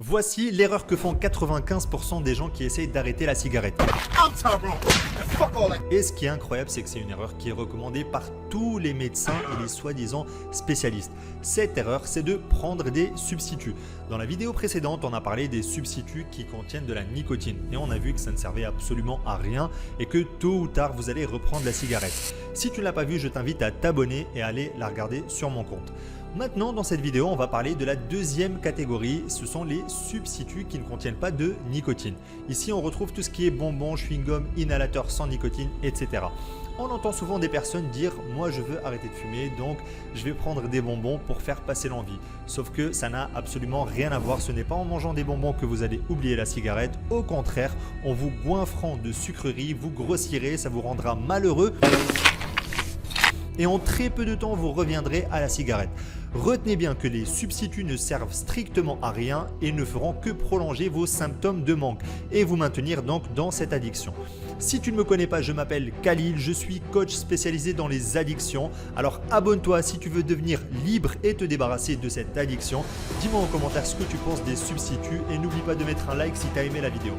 Voici l'erreur que font 95% des gens qui essayent d'arrêter la cigarette. Et ce qui est incroyable, c'est que c'est une erreur qui est recommandée par tous les médecins et les soi-disant spécialistes. Cette erreur, c'est de prendre des substituts. Dans la vidéo précédente, on a parlé des substituts qui contiennent de la nicotine. Et on a vu que ça ne servait absolument à rien et que tôt ou tard, vous allez reprendre la cigarette. Si tu ne l'as pas vu, je t'invite à t'abonner et à aller la regarder sur mon compte. Maintenant, dans cette vidéo, on va parler de la deuxième catégorie, ce sont les substituts qui ne contiennent pas de nicotine. Ici, on retrouve tout ce qui est bonbons, chewing-gum, inhalateurs sans nicotine, etc. On entend souvent des personnes dire « moi je veux arrêter de fumer, donc je vais prendre des bonbons pour faire passer l'envie ». Sauf que ça n'a absolument rien à voir, ce n'est pas en mangeant des bonbons que vous allez oublier la cigarette. Au contraire, en vous goinfrant de sucreries, vous grossirez, ça vous rendra malheureux. Et en très peu de temps, vous reviendrez à la cigarette. Retenez bien que les substituts ne servent strictement à rien et ne feront que prolonger vos symptômes de manque et vous maintenir donc dans cette addiction. Si tu ne me connais pas, je m'appelle Khalil, je suis coach spécialisé dans les addictions. Alors abonne-toi si tu veux devenir libre et te débarrasser de cette addiction. Dis-moi en commentaire ce que tu penses des substituts et n'oublie pas de mettre un like si tu as aimé la vidéo.